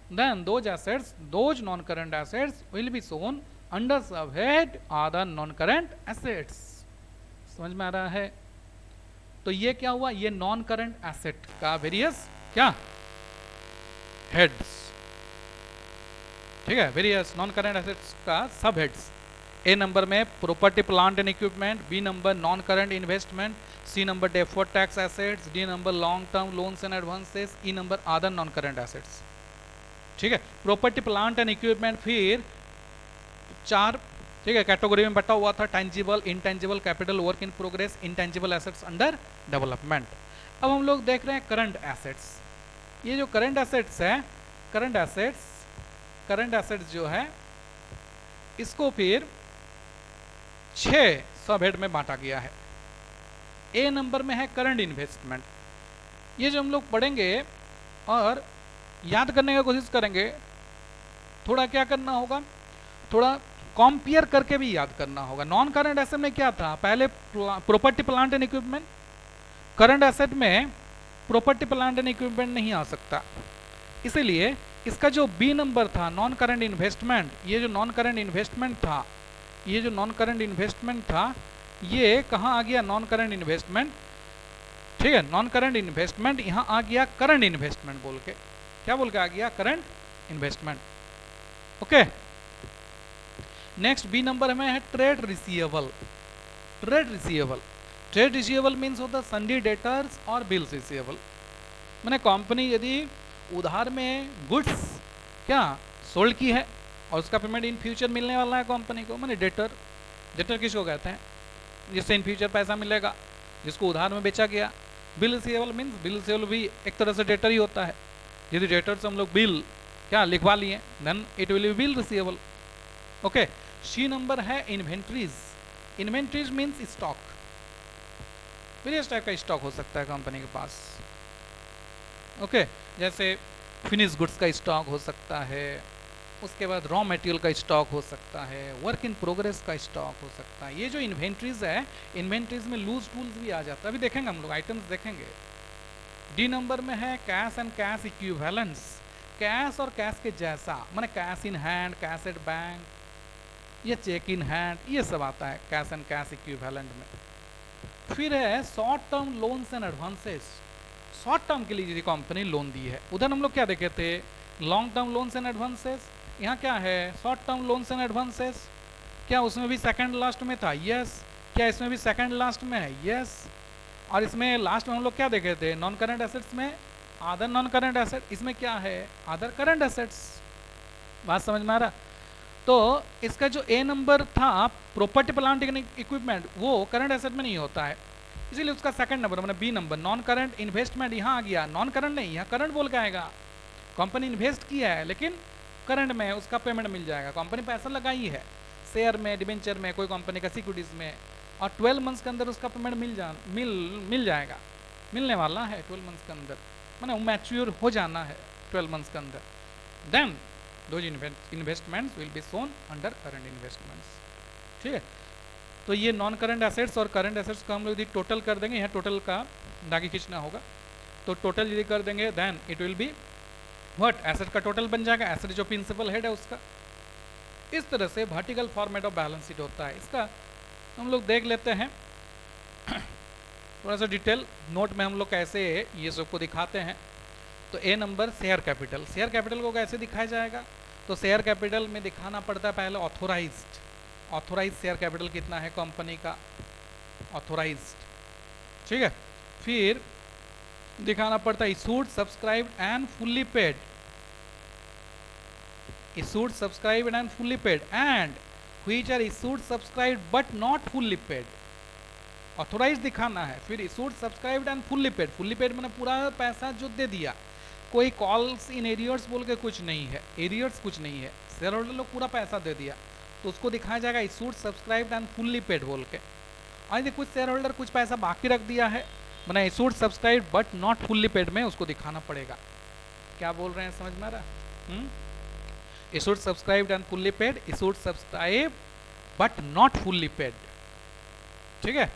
then those assets, those non current assets will be shown under sub head other non current assets. समझ में आ रहा है? तो ये क्या हुआ? ये नॉन करंट एसेट का वेरियस क्या हेड्स, ठीक है, वेरियस नॉन करंट एसेट्स का सब हेड्स। ए नंबर में property plant and equipment, B number non current investment, C number deferred tax assets, D number long term loans and advances, E number other non current assets, ठीक है। Property plant and equipment फिर 4, ठीक है, category में बटा हुआ था, tangible, intangible, capital work in progress, intangible assets under development. अब हम लोग देख रहे हैं करंट एसेट्स। ये जो करंट एसेट्स है, करंट एसेट्स जो है, इसको फिर 6 सब हेड में बांटा गया है। ए नंबर में है करंट इन्वेस्टमेंट। ये जो हम लोग पढ़ेंगे और याद करने की कोशिश करेंगे, थोड़ा क्या करना होगा, थोड़ा कंपेयर करके भी याद करना होगा। नॉन करंट एसेट में क्या था? पहले property plant and equipment. Current asset में प्रॉपर्टी प्लांट एंड इक्विपमेंट नहीं आ सकता, इसीलिए इसका जो बी नंबर था नॉन करंट इन्वेस्टमेंट, ये जो नॉन करंट इन्वेस्टमेंट था, ये जो नॉन करंट इन्वेस्टमेंट था, ये कहाँ आ गया? नॉन करंट इन्वेस्टमेंट, ठीक है, नॉन करंट इन्वेस्टमेंट यहाँ आ गया करंट इन्वेस्टमेंट बोल के। क्या बोल के आ गया, current investment. Okay, next B number में है trade receivable. Trade receivable, trade receivable means होता है सन्डी डेटर्स और बिल्स रिसीवेबल। मैंने कंपनी यदि उधार में गुड्स क्या सोल्ड की है और उसका पेमेंट इन फ्यूचर मिलने वाला है कंपनी को, मैंने डेटर, डेटर किसको कहते हैं, जिससे इन फ्यूचर पैसा मिलेगा, जिसको उधार में बेचा गया। Bill receivable means bill receivable भी एक तरह से डेटर ही होता है। यदि डेटर से हम लोग बिल क्या लिखवा लिए then it will be bill receivable. Okay, C number है inventories. Inventories means stock, various type का स्टॉक हो सकता है कंपनी के पास। ओके, जैसे फिनिश गुड्स का स्टॉक हो सकता है, उसके बाद रॉ मटेरियल का स्टॉक हो सकता है, वर्क इन प्रोग्रेस का स्टॉक हो सकता है। ये जो इन्वेंट्रीज है, इन्वेंट्रीज में लूज टूल्स भी आ जाता है, अभी देखेंगे हम लोग, आइटम्स देखेंगे। डी नंबर में है cash and cash equivalence. Cash और कैश के जैसा, माने cash in hand, cash at bank, ये चेक इन हैंड, ये सब आता है कैश एंड कैश इक्विवेलेंट में। फिर है short term loans and advances. Short term के लिए यदि कंपनी लोन दी है, उधर हम लोग क्या देखे थे, long term loans and advances. यहाँ क्या है, short term loans and advances. क्या उसमें भी सेकंड लास्ट में था, यस। क्या इसमें भी सेकंड लास्ट में है, यस। और इसमें लास्ट में हम लोग क्या देखे थे, नॉन करंट एसेट्स में अदर नॉन करंट एसेट, इसमें क्या है, अदर करंट एसेट्स। बात समझ में आ रहा। तो इसका जो ए नंबर था प्रॉपर्टी प्लांट इक्विपमेंट, वो करंट एसेट में नहीं होता है, इसीलिए उसका सेकंड नंबर मैंने B number. Non current investment यहाँ आ गया, नॉन करंट नहीं, यहाँ करंट बोल के आएगा। कंपनी इन्वेस्ट किया है लेकिन करंट में उसका पेमेंट मिल जाएगा, कंपनी पैसा लगाई है शेयर में, डिबेंचर में, कोई कंपनी का सिक्योरिटीज में, और 12 मंथ्स के अंदर उसका पेमेंट मिल जाएगा, मिलने वाला है 12 मंथ्स के अंदर, मैंने मैच्योर हो जाना है 12 मंथ्स के अंदर। Then those investments will be shown under current investments. ठीक है, तो ये नॉन करंट एसेट्स और करंट एसेट्स का हम लोग यदि टोटल कर देंगे, यहाँ टोटल का दागी खींचना होगा, तो टोटल यदि कर देंगे then it will be what, asset का टोटल बन जाएगा, एसेट जो प्रिंसिपल हेड है उसका। इस तरह से vertical format of balance sheet होता है। इसका हम लोग देख लेते हैं थोड़ा सा डिटेल नोट में, हम लोग कैसे ये सबको दिखाते हैं। तो A number share capital. Share capital को कैसे दिखाया जाएगा, तो शेयर कैपिटल में दिखाना पड़ता है पहले ऑथोराइज्ड, ऑथोराइज शेयर कैपिटल कितना है कंपनी का, ऑथोराइज्ड। ठीक है, फिर दिखाना पड़ता है issued, subscribed and fully paid, issued, subscribed and fully paid, and which are issued, subscribed but not fully paid. Authorise दिखाना है, फिर issued, subscribed and fully paid. Fully paid मैंने पूरा पैसा जो दे दिया, कोई कॉल्स इन एरियर्स बोल के कुछ नहीं है, एरियर्स कुछ नहीं है, शेयर होल्डर लोग पूरा पैसा दे दिया, तो उसको दिखाया जाएगा issued, subscribed and fully paid बोल के। और यदि कुछ शेयर होल्डर कुछ पैसा बाकी रख दिया है, मैंने issued, subscribed but not fully paid में उसको दिखाना पड़ेगा। क्या बोल रहे हैं, समझ में आ रहा? Issued, subscribed and fully paid, issued, subscribe but not fully paid. ठीक है,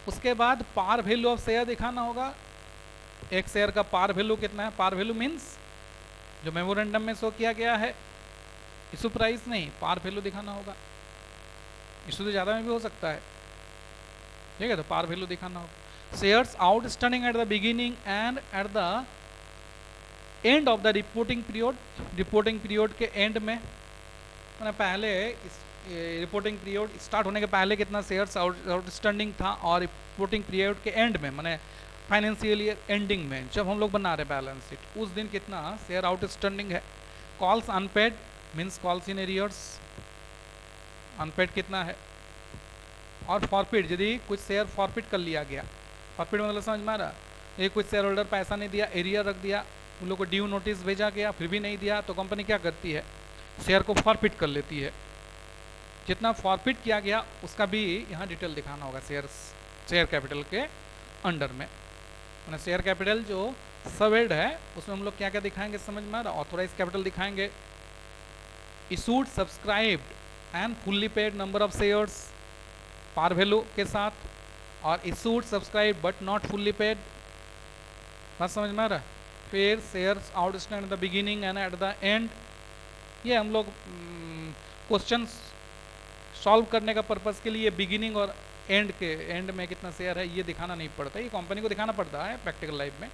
उसके बाद पार वैल्यू ऑफ शेयर दिखाना होगा, एक शेयर का पार वैल्यू कितना है। पार वैल्यू मीन्स जो मेमोरेंडम में शो किया गया है, इशू प्राइस नहीं, पार वैल्यू दिखाना होगा। इशू तो ज़्यादा में भी हो सकता है, ठीक है, तो पार वैल्यू दिखाना होगा। Shares outstanding at the beginning and at the end of the reporting period. Reporting period के एंड में, मैंने पहले इस रिपोर्टिंग पीरियड स्टार्ट होने के पहले कितना शेयर्स आउटस्टैंडिंग था, और रिपोर्टिंग पीरियड के एंड में, मैंने फाइनेंशियल ईयर एंडिंग में जब हम लोग बना रहे बैलेंस शीट, उस दिन कितना शेयर आउटस्टैंडिंग है। Calls unpaid means calls in arrears, unpaid कितना है। और फॉरफिट, यदि कुछ शेयर फॉरफिट कर लिया गया, फॉरफिट मतलब समझ में आ रहा, ये कुछ शेयर होल्डर पैसा नहीं दिया, एरियर रख दिया, उन लोग को ड्यू नोटिस भेजा गया, फिर भी नहीं दिया, तो कंपनी क्या करती है, शेयर को फॉरफिट कर लेती है। जितना फॉरफिट किया गया उसका भी यहाँ डिटेल दिखाना होगा शेयर कैपिटल के अंडर में। मैंने शेयर कैपिटल जो सब हेड है उसमें हम लोग क्या क्या दिखाएंगे, समझ में आ रहा, ऑथोराइज कैपिटल दिखाएंगे, issued, subscribed and fully paid number of shares par value के साथ, और issued, subscribe but not fully paid. बात समझ में आ रहा। फिर shares outstand at the beginning and at the end, ये हम लोग क्वेश्चन सॉल्व करने का पर्पस के लिए बिगिनिंग और एंड के एंड में कितना शेयर है ये दिखाना नहीं पड़ता, ये कंपनी को दिखाना पड़ता है प्रैक्टिकल लाइफ में।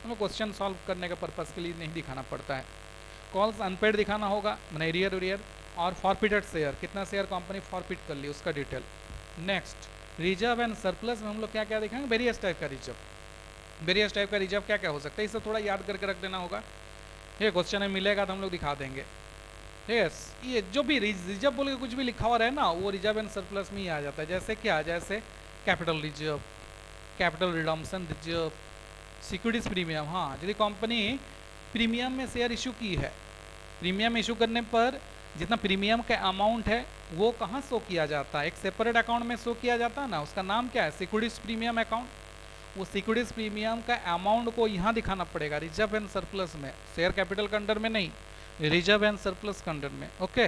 हमें क्वेश्चन सॉल्व करने के पर्पज़ के लिए नहीं दिखाना पड़ता है। कॉल्स अनपेड दिखाना होगा, मैंने एरियर उरियर, और फॉरफिटेड शेयर, कितना शेयर कंपनी फॉरफिट कर ली उसका detail. Next reserve and surplus में हम लोग क्या क्या दिखाएंगे, वेरियस टाइप का रिजर्व। वेरियस टाइप का रिजर्व क्या क्या हो सकता है, इसे थोड़ा याद करके रख देना होगा, ये क्वेश्चन में मिलेगा तो हम लोग दिखा देंगे। यस, ये जो भी रिजर्व बोल के कुछ भी लिखा हुआ रहे ना, वो रिजर्व एंड सरप्लस में ही आ जाता है। जैसे क्या, जैसे capital reserve, capital redemption reserve, securities premium. हाँ, यदि कंपनी प्रीमियम में शेयर इशू की है, प्रीमियम इशू करने पर जितना प्रीमियम का अमाउंट है वो कहाँ शो किया जाता है, एक सेपरेट अकाउंट में शो किया जाता है ना, उसका नाम क्या है, सिक्योरिटीज प्रीमियम अकाउंट। वो सिक्योरिटीज प्रीमियम का अमाउंट को यहाँ दिखाना पड़ेगा रिजर्व एंड सरप्लस में, शेयर कैपिटल के अंडर में नहीं, रिजर्व एंड सरप्लस के अंडर में। Okay,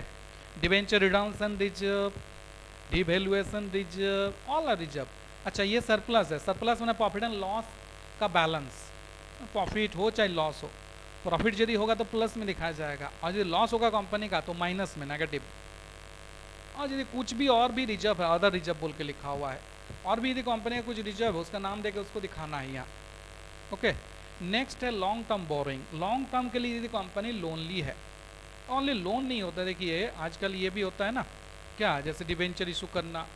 debenture redemption reserve, devaluation reserve, all are reserve. अच्छा, ये सरप्लस है, सरप्लस मैंने प्रॉफिट एंड लॉस का बैलेंस, प्रॉफिट हो चाहे लॉस हो, प्रॉफिट यदि होगा तो प्लस में दिखाया जाएगा, और यदि लॉस होगा कंपनी का तो माइनस में, नेगेटिव। और यदि कुछ भी और भी रिजर्व है, अदर रिजर्व बोल के लिखा हुआ है, और भी यदि कंपनी का कुछ रिजर्व है उसका नाम देकर उसको दिखाना है यहाँ। ओके, नेक्स्ट है long term borrowing. Long term के लिए यदि कंपनी लोन ली है, ओनली लोन नहीं होता, देखिए आजकल ये भी होता है ना, क्या, जैसे डिबेंचर इशू करना,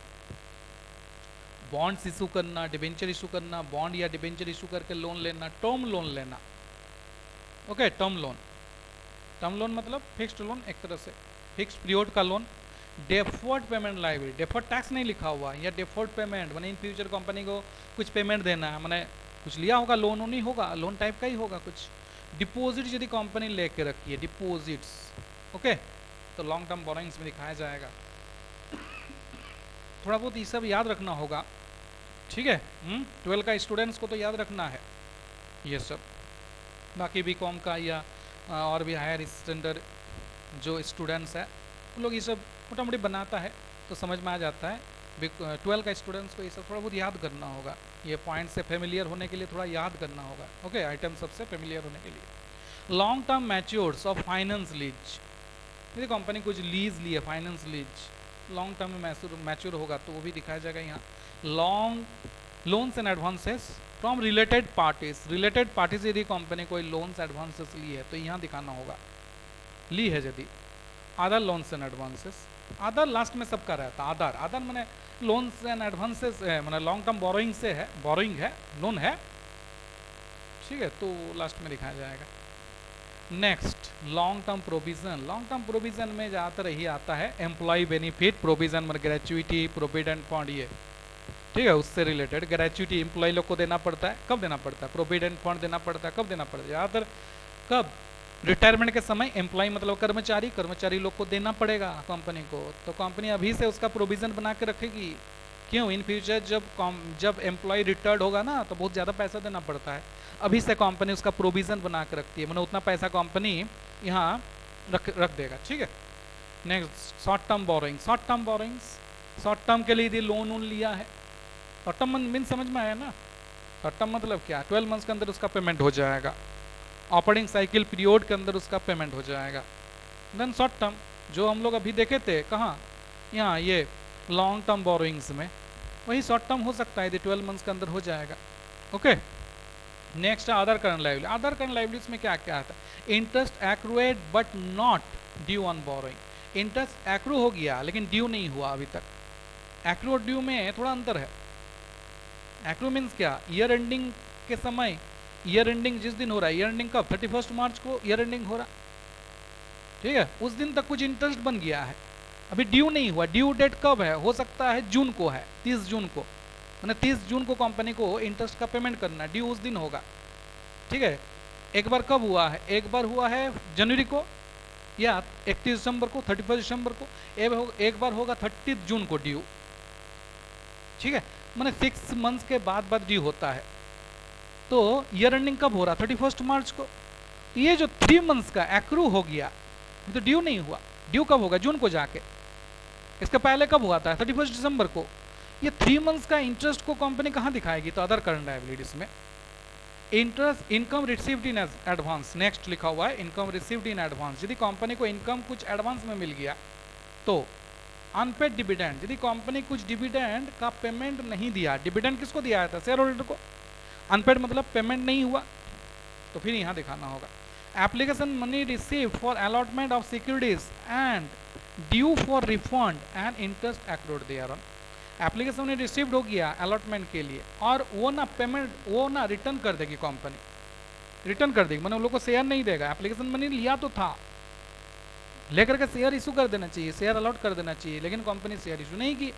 बॉन्ड्स इशू करना, डिबेंचर इशू करना, बॉन्ड या डिबेंचर इशू करके लोन लेना, टर्म लोन लेना। Okay, term loan, term loan मतलब फिक्स्ड लोन, एक तरह से फिक्स पीरियड का loan. Deferred payment liability, deferred tax नहीं लिखा हुआ, या डेफर्ड पेमेंट मैंने इन फ्यूचर कंपनी को कुछ पेमेंट देना है, मैंने कुछ लिया होगा, लोन नहीं होगा, लोन टाइप का ही होगा कुछ। डिपॉजिट यदि कंपनी लेके रखी है, डिपॉजिट्स, ओके, तो लॉन्ग टर्म बोरोइंग्स में दिखाया जाएगा। थोड़ा बहुत ये सब याद रखना होगा, ठीक है। 12 का स्टूडेंट्स को तो याद रखना है ये सब, बाकी बीकॉम का या और भी हायर स्टैंडर्ड जो स्टूडेंट्स है उन लोग ये सब मोटा मोटी बनाता है तो समझ में आ जाता है। 12 का स्टूडेंट्स को ये सब थोड़ा बहुत याद करना होगा, ये पॉइंट से फेमिलियर होने के लिए थोड़ा याद करना होगा। ओके, आइटम सबसे फेमिलियर होने के लिए। Long term matures of finance lease, यदि कंपनी कुछ लीज ली है, फाइनेंस लीज लॉन्ग टर्म में मैच्योर होगा तो वो भी दिखाया जाएगा यहाँ। Long loans and advances from related parties, related parties यदि कंपनी कोई लोन्स एडवांसेस ली है तो यहाँ दिखाना होगा, ली है यदि। Other loans and advances, other last में सबका रहता है, अदर, अदर मैंने लोन्स एंड एडवांसेस है, मैंने लॉन्ग टर्म बोरोइंग से है, बोरोइंग है, लोन है, ठीक है, तो लास्ट में दिखाया जाएगा। Next long term provision, long term provision में ज़्यादातर यही आता है एम्प्लॉय बेनिफिट प्रोविजन, मतलब ग्रेचुइटी, प्रोविडेंट फंड, ये ठीक है, उससे रिलेटेड। ग्रेचुइटी एम्प्लॉय लोग को देना पड़ता है, कब देना पड़ता है, प्रोविडेंट फंड देना पड़ता है, कब देना पड़ता है, ज़्यादातर कब, रिटायरमेंट के समय। एम्प्लॉय मतलब कर्मचारी, कर्मचारी लोग को देना पड़ेगा कंपनी को, तो कंपनी अभी से उसका प्रोविजन बना के रखेगी, क्यों, इन फ्यूचर जब एम्प्लॉय रिटायर्ड होगा ना तो बहुत ज़्यादा पैसा देना पड़ता है, अभी से कंपनी उसका प्रोविजन बना के रखती है, मतलब उतना पैसा कंपनी यहाँ रख देगा, ठीक है। Next short term borrowing, short term borrowings, short term के लिए यदि लोन लिया है, शॉर्ट टर्म मीन समझ में आया ना, शॉर्ट टर्म मतलब क्या, 12 मंथ्स के अंदर उसका पेमेंट हो जाएगा, ऑपरेटिंग साइकिल पीरियड के अंदर उसका पेमेंट हो जाएगा। देन शॉर्ट टर्म जो हम लोग अभी देखे थे, कहाँ, यहाँ ये लॉन्ग टर्म बोरोइंग्स में, वही शॉर्ट टर्म हो सकता है यदि 12 मंथ्स के अंदर हो जाएगा। Okay, next other current liability, other current liabilities में क्या क्या आता है, interest accrued but not due on borrowing, interest accrue हो गया लेकिन ड्यू नहीं हुआ अभी तक। एक्रू और ड्यू में थोड़ा अंतर है। एक्रू मीन्स क्या, ईयर एंडिंग के समय, ईयर एंडिंग जिस दिन हो रहा है, ईयर एंडिंग कब, 31 मार्च को ईयर एंडिंग हो रहा, ठीक है, उस दिन तक कुछ इंटरेस्ट बन गया है, अभी ड्यू नहीं हुआ। ड्यू डेट कब है, हो सकता है जून को है, 30 जून को, मैंने 30 जून को कंपनी को इंटरेस्ट का पेमेंट करना है, ड्यू उस दिन होगा, ठीक है। एक बार कब हुआ है, एक बार हुआ है जनवरी को या 31 दिसंबर को, 31 दिसंबर को, एक बार होगा 30 जून को ड्यू, ठीक है, मैंने 6 मंथ्स के बाद ड्यू होता है। तो ईयर एंडिंग कब हो रहा, 31 मार्च को, ये जो 3 मंथ्स का एक्रू हो गया तो ड्यू नहीं हुआ, ड्यू कब होगा, जून को जाके, इसके पहले कब हुआ था, 31 दिसंबर को। ये 3 मंथ्स का इंटरेस्ट को कंपनी कहाँ दिखाएगी, तो अदर करंट लायबिलिटीज में। Interest income received in advance, next लिखा हुआ है इनकम रिसीव्ड इन एडवांस, यदि कंपनी को इनकम कुछ एडवांस में मिल गया तो। अनपेड डिविडेंड, यदि कंपनी कुछ डिविडेंड का पेमेंट नहीं दिया, डिविडेंड किसको दिया था, शेयर होल्डर को, अनपेड मतलब पेमेंट नहीं हुआ, तो फिर यहाँ दिखाना होगा application money receive for allotment of securities and due for refund and interest accrued there on. Application ने रिसीव्ड हो गया अलॉटमेंट के लिए और वो ना पेमेंट वो ना रिटर्न कर देगी कंपनी, रिटर्न कर देगी, मैंने उन लोग को शेयर नहीं देगा। एप्लीकेशन मनी लिया तो था, लेकर के शेयर इशू कर देना चाहिए, शेयर अलॉट कर देना चाहिए, लेकिन कंपनी शेयर इशू नहीं की।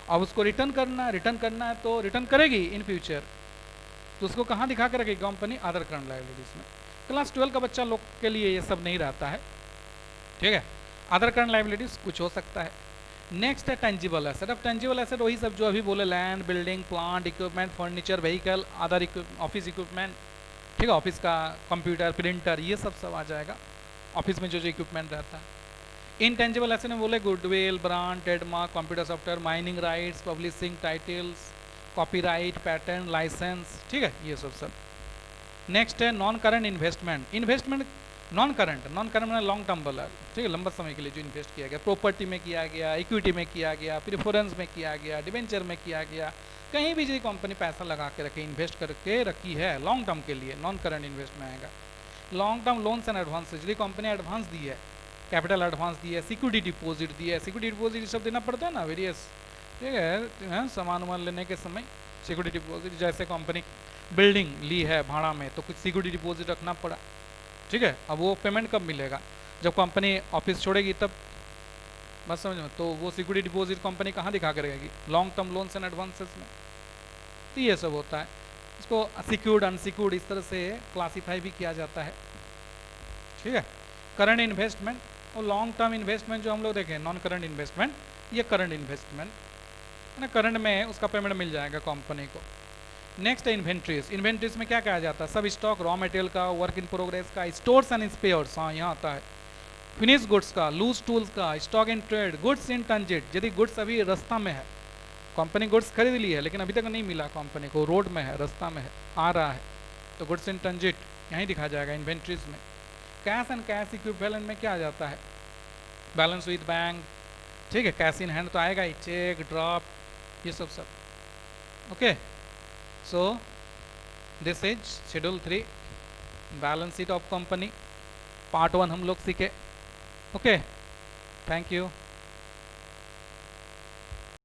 अब उसको रिटर्न करना है तो रिटर्न करेगी इन फ्यूचर, तो उसको कहाँ दिखा के रखेगी कंपनी? अदर करंट लायबिलिटीज में। क्लास 12 का बच्चा लोग के लिए ये सब नहीं रहता है, ठीक है। अदर करंट लायबिलिटीज कुछ हो सकता है। नेक्स्ट है टेंजिबल एसेट। अब टेंजिबल एसेट वही सब जो अभी बोले, land, building, plant, equipment, furniture, vehicle, other office equipment, ठीक है, ऑफिस का कंप्यूटर, प्रिंटर, ये सब आ जाएगा ऑफिस में जो जो इक्विपमेंट रहता है। इनटेंजिबल एसेट में बोले goodwill, brand, trademark, computer software, mining rights, publishing titles, copyright, patent, license, ठीक है, ये सब। नेक्स्ट है non current investment. Investment non current में लॉन्ग टर्म वाला, ठीक है, लंबा समय के लिए जो इन्वेस्ट किया गया, प्रॉपर्टी में किया गया, इक्विटी में किया गया, प्रेफरेंस में किया गया, डिवेंचर में किया गया, कहीं भी यदि कंपनी पैसा लगा के रखे, इन्वेस्ट करके रखी है लॉन्ग टर्म के लिए, नॉन करंट इन्वेस्ट में आएगा। Long term loans and advance, यदि कंपनी एडवांस दी है, कैपिटल एडवांस दी है, सिक्योरिटी डिपॉजिट दी है, सिक्योरिटी डिपॉजिट सब देना पड़ता है ना वेरियस, ठीक है, सामान वामान लेने के समय सिक्योरिटी डिपॉजिट, जैसे कंपनी बिल्डिंग ली है भाड़ा में तो कुछ सिक्योरिटी डिपॉजिट रखना पड़ा, ठीक है। अब वो पेमेंट कब मिलेगा? जब कंपनी ऑफिस छोड़ेगी तब, बस समझ में। तो वो सिक्योरिटी डिपॉजिट कंपनी कहाँ दिखा कर रहेगी? Long term loans and advances में। तो ये सब होता है, इसको सिक्योर्ड, अनसिक्योर्ड इस तरह से क्लासीफाई भी किया जाता है, ठीक है। करंट इन्वेस्टमेंट और लॉन्ग टर्म इन्वेस्टमेंट जो हम लोग देखें, नॉन करंट इन्वेस्टमेंट, ये करंट इन्वेस्टमेंट है ना, करंट में उसका पेमेंट मिल जाएगा कंपनी को। नेक्स्ट है इन्वेंट्रीज। इन्वेंट्रीज में क्या कहा जाता है? सब स्टॉक, रॉ मटेरियल का, वर्क इन प्रोग्रेस का, स्टोर्स एंड स्पेयर्स, हाँ यहाँ आता है, फिनिश गुड्स का, लूज टूल्स का, stock in trade, goods in transit, यदि गुड्स अभी रास्ता में है, कंपनी गुड्स खरीद ली है लेकिन अभी तक नहीं मिला कंपनी को, रोड में है, रास्ता में है, आ रहा है, तो गुड्स इन ट्रांजिट यहीं दिखा जाएगा इन्वेंट्रीज में। कैश एंड कैश इक्विवेलेंट में क्या आ जाता है? बैलेंस विद बैंक, ठीक है, कैश इन हैंड तो आएगा ही, चेक, ड्राफ्ट, ये सब। Okay, so this is schedule 3 balance sheet of company part 1 हम लोग सीखे। Okay, thank you.